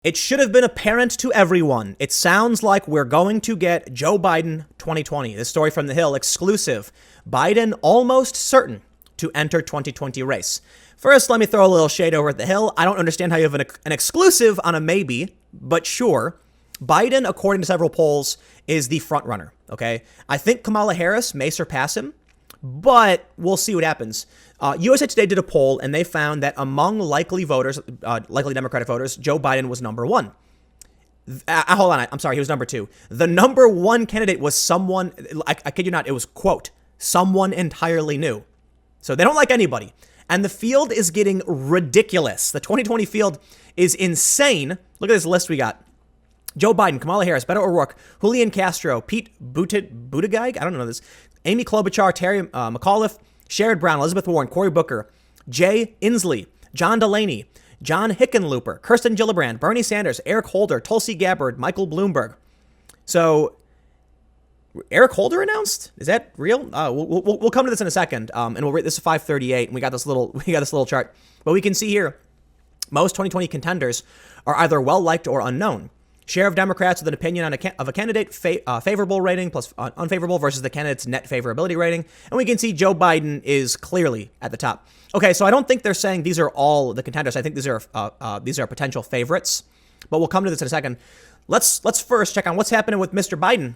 It should have been apparent to everyone. It sounds like we're going to get Joe Biden 2020. This story from The Hill, exclusive. Biden almost certain to enter 2020 race. First, let me throw a little shade over at The Hill. I don't understand how you have an exclusive on a maybe, but sure. Biden, according to several polls, is the front runner. Okay, I think Kamala Harris may surpass him, but we'll see what happens. USA Today did a poll, and they found that among likely voters, likely Democratic voters, Joe Biden was number one. Hold on, I'm sorry, he was number two. The number one candidate was someone, I kid you not, it was, quote, someone entirely new. So they don't like anybody. And the field is getting ridiculous. The 2020 field is insane. Look at this list we got. Joe Biden, Kamala Harris, Beto O'Rourke, Julian Castro, Pete Buttigieg, I don't know this, Amy Klobuchar, Terry McAuliffe, Sherrod Brown, Elizabeth Warren, Cory Booker, Jay Inslee, John Delaney, John Hickenlooper, Kirsten Gillibrand, Bernie Sanders, Eric Holder, Tulsi Gabbard, Michael Bloomberg. So Eric Holder announced? Is that real? We'll come to this in a second, and we'll rate this at 538. And we got this little chart, but we can see here most 2020 contenders are either well liked or unknown. Share of Democrats with an opinion of a candidate, favorable rating plus unfavorable versus the candidate's net favorability rating. And we can see Joe Biden is clearly at the top. Okay, so I don't think they're saying these are all the contenders. I think these are potential favorites, but we'll come to this in a second. Let's first check on what's happening with Mr. Biden.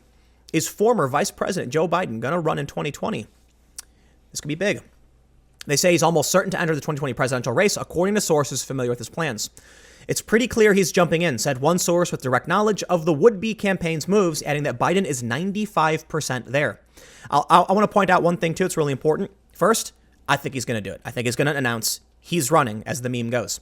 Is former Vice President Joe Biden going to run in 2020? This could be big. They say he's almost certain to enter the 2020 presidential race, according to sources familiar with his plans. It's pretty clear he's jumping in, said one source with direct knowledge of the would-be campaign's moves, adding that Biden is 95% there. I want to point out one thing, too. It's really important. First, I think he's going to do it. I think he's going to announce he's running, as the meme goes.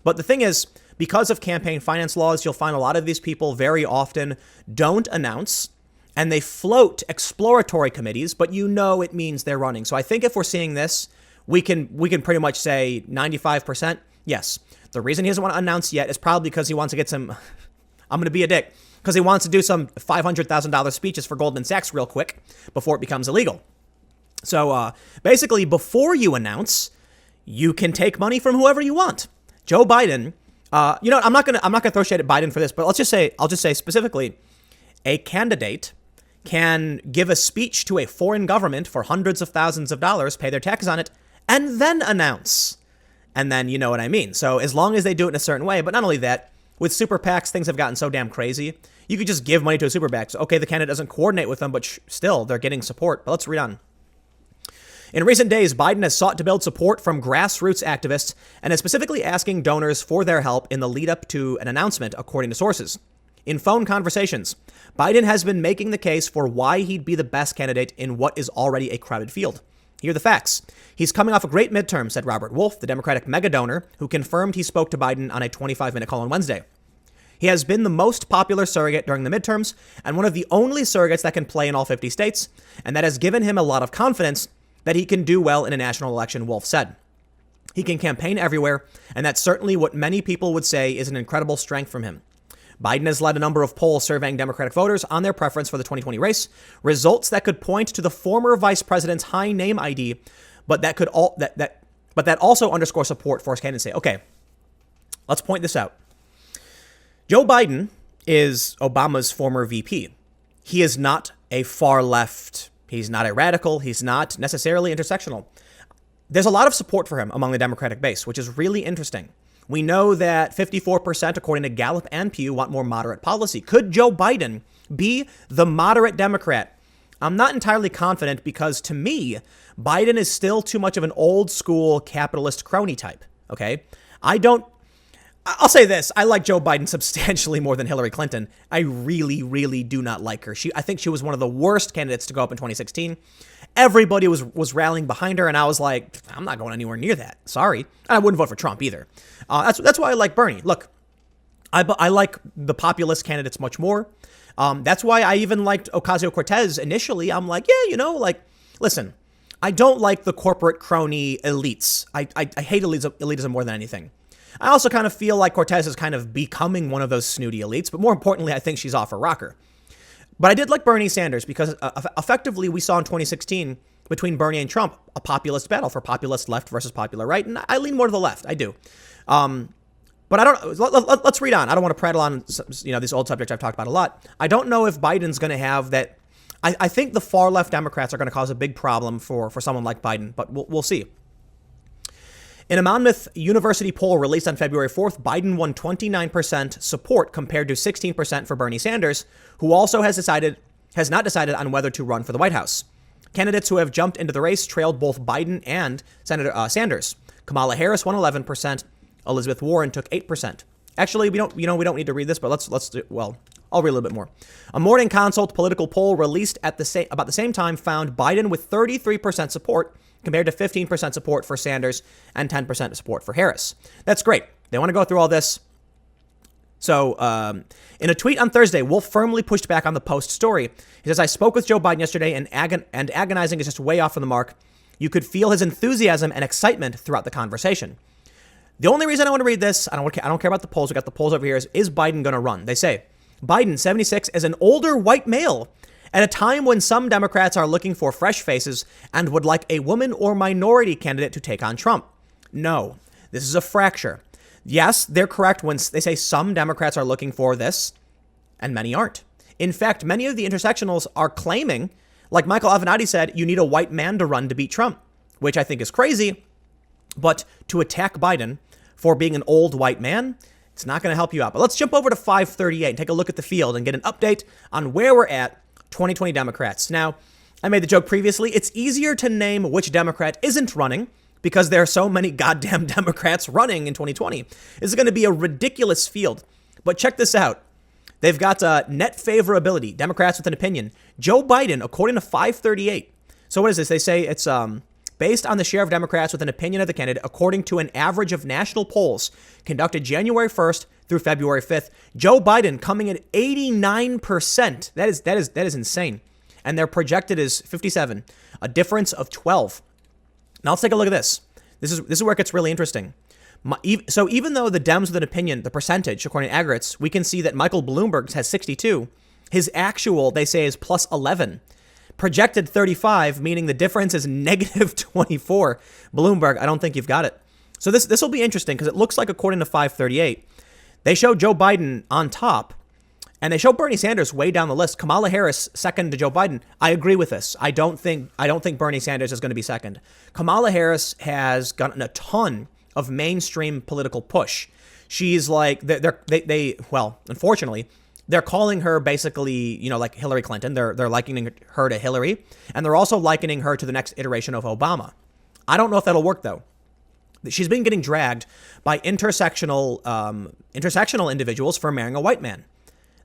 But the thing is, because of campaign finance laws, you'll find a lot of these people very often don't announce, and they float exploratory committees, but you know it means they're running. So I think if we're seeing this, we can pretty much say 95%. Yes. The reason he doesn't want to announce yet is probably because he wants to get some, I'm going to be a dick, because he wants to do some $500,000 speeches for Goldman Sachs real quick before it becomes illegal. So basically, before you announce, you can take money from whoever you want. Joe Biden, I'm not gonna throw shade at Biden for this, but I'll just say specifically, a candidate can give a speech to a foreign government for hundreds of thousands of dollars, pay their taxes on it, and then announce. And then you know what I mean. So as long as they do it in a certain way, but not only that, with super PACs, things have gotten so damn crazy. You could just give money to a super PAC. So, okay, the candidate doesn't coordinate with them, but still, they're getting support. But let's read on. In recent days, Biden has sought to build support from grassroots activists and is specifically asking donors for their help in the lead up to an announcement, according to sources. In phone conversations, Biden has been making the case for why he'd be the best candidate in what is already a crowded field. Here are the facts. He's coming off a great midterm, said Robert Wolf, the Democratic mega donor, who confirmed he spoke to Biden on a 25-minute call on Wednesday. He has been the most popular surrogate during the midterms and one of the only surrogates that can play in all 50 states, and that has given him a lot of confidence that he can do well in a national election, Wolf said. He can campaign everywhere, and that's certainly what many people would say is an incredible strength from him. Biden has led a number of polls surveying Democratic voters on their preference for the 2020 race, results that could point to the former vice president's high name ID, but that also underscore support for his candidacy. Okay, let's point this out. Joe Biden is Obama's former VP. He is not a far left. He's not a radical. He's not necessarily intersectional. There's a lot of support for him among the Democratic base, which is really interesting. We know that 54%, according to Gallup and Pew, want more moderate policy. Could Joe Biden be the moderate Democrat? I'm not entirely confident because, to me, Biden is still too much of an old school capitalist crony type. Okay, I'll say this. I like Joe Biden substantially more than Hillary Clinton. I really, really do not like her. I think she was one of the worst candidates to go up in 2016. Everybody was rallying behind her, and I was like, I'm not going anywhere near that. Sorry. And I wouldn't vote for Trump either. That's why I like Bernie. Look, I like the populist candidates much more. That's why I even liked Ocasio-Cortez initially. I'm like, yeah, listen, I don't like the corporate crony elites. I hate elitism more than anything. I also kind of feel like Cortez is kind of becoming one of those snooty elites, but more importantly, I think she's off her rocker. But I did like Bernie Sanders because effectively we saw in 2016 between Bernie and Trump a populist battle for populist left versus popular right. And I lean more to the left. I do. But I don't. Let's read on. I don't want to prattle on, these old subjects I've talked about a lot. I don't know if Biden's going to have that. I think the far left Democrats are going to cause a big problem for someone like Biden, but we'll see. In a Monmouth University poll released on February 4th, Biden won 29% support compared to 16% for Bernie Sanders, who also has not decided on whether to run for the White House. Candidates who have jumped into the race trailed both Biden and Senator Sanders. Kamala Harris won 11%. Elizabeth Warren took 8%. Actually, we don't need to read this, but I'll read a little bit more. A Morning Consult political poll released at about the same time found Biden with 33% support compared to 15% support for Sanders and 10% support for Harris. That's great. They want to go through all this. So in a tweet on Thursday, Wolf firmly pushed back on the Post story. He says, I spoke with Joe Biden yesterday and agonizing is just way off from the mark. You could feel his enthusiasm and excitement throughout the conversation. The only reason I want to read this, I don't care about the polls. We got the polls over here. Is Biden going to run? They say Biden, 76, is an older white male at a time when some Democrats are looking for fresh faces and would like a woman or minority candidate to take on Trump. No, this is a fracture. Yes, they're correct when they say some Democrats are looking for this and many aren't. In fact, many of the intersectionals are claiming, like Michael Avenatti said, you need a white man to run to beat Trump, which I think is crazy. But to attack Biden for being an old white man, it's not going to help you out. But let's jump over to 538 and take a look at the field and get an update on where we're at 2020 Democrats. Now, I made the joke previously. It's easier to name which Democrat isn't running because there are so many goddamn Democrats running in 2020. This is going to be a ridiculous field. But check this out. They've got net favorability, Democrats with an opinion. Joe Biden, according to 538. So what is this? They say it's based on the share of Democrats with an opinion of the candidate, according to an average of national polls conducted January 1st through February 5th. Joe Biden coming in 89%. That is insane. And their projected is 57, a difference of 12. Now let's take a look at this. This is where it gets really interesting. So even though the Dems with an opinion, the percentage, according to aggregates, we can see that Michael Bloomberg has 62. His actual, they say, is plus 11. Projected 35, meaning the difference is negative 24. Bloomberg, I don't think you've got it. So this will be interesting because it looks like, according to 538, they show Joe Biden on top and they show Bernie Sanders way down the list. Kamala Harris second to Joe Biden. I agree with this. I don't think Bernie Sanders is going to be second. Kamala Harris has gotten a ton of mainstream political push. She's like, unfortunately, they're calling her basically, like Hillary Clinton. They're likening her to Hillary, and they're also likening her to the next iteration of Obama. I don't know if that'll work, though. She's been getting dragged by intersectional individuals for marrying a white man.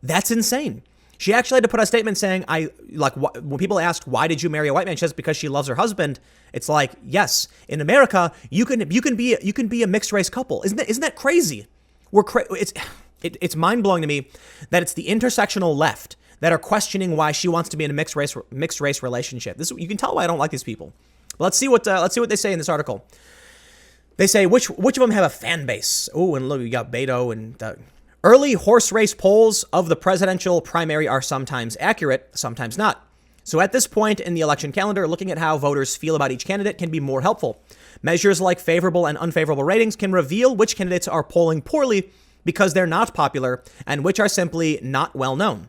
That's insane. She actually had to put out a statement saying, when people asked, why did you marry a white man? She says, because she loves her husband. It's like, yes, in America, you can be a mixed race couple. Isn't that crazy? It's mind blowing to me that it's the intersectional left that are questioning why she wants to be in a mixed race relationship. You can tell why I don't like these people. Let's see what they say in this article. They say which of them have a fan base. Oh, and look, you got Beto and early horse race polls of the presidential primary are sometimes accurate, sometimes not. So at this point in the election calendar, looking at how voters feel about each candidate can be more helpful. Measures like favorable and unfavorable ratings can reveal which candidates are polling poorly because they're not popular and which are simply not well known.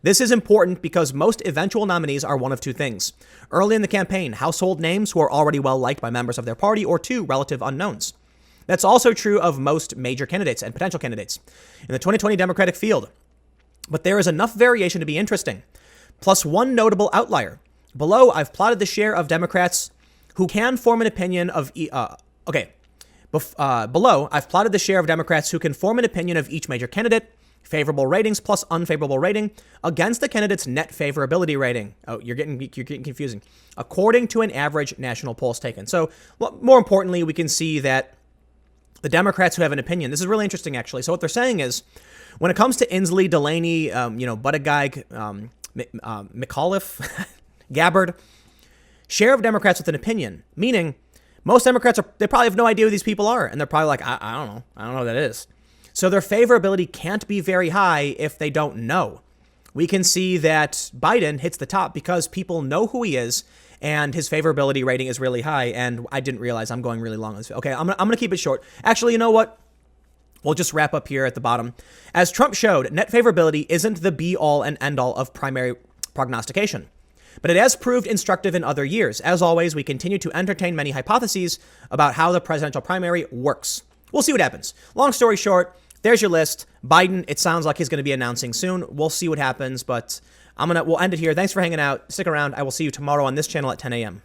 This is important because most eventual nominees are one of two things. Early in the campaign, household names who are already well liked by members of their party, or two, relative unknowns. That's also true of most major candidates and potential candidates in the 2020 Democratic field. But there is enough variation to be interesting. Plus one notable outlier. Below, I've plotted the share of Democrats who can form an opinion of below, I've plotted the share of Democrats who can form an opinion of each major candidate, favorable ratings plus unfavorable rating, against the candidate's net favorability rating. Oh, you're getting confusing. According to an average national polls taken. So, more importantly, we can see that the Democrats who have an opinion, this is really interesting, actually. So what they're saying is, when it comes to Inslee, Delaney, Buttigieg, McAuliffe, Gabbard, share of Democrats with an opinion, meaning most Democrats they probably have no idea who these people are. And they're probably like, I don't know. I don't know who that is. So their favorability can't be very high if they don't know. We can see that Biden hits the top because people know who he is and his favorability rating is really high. And I didn't realize I'm going really long on this. Okay, I'm going to keep it short. Actually, you know what? We'll just wrap up here at the bottom. As Trump showed, net favorability isn't the be-all and end-all of primary prognostication. But it has proved instructive in other years. As always, we continue to entertain many hypotheses about how the presidential primary works. We'll see what happens. Long story short, there's your list. Biden, it sounds like he's going to be announcing soon. We'll see what happens, but we'll end it here. Thanks for hanging out. Stick around. I will see you tomorrow on this channel at 10 a.m.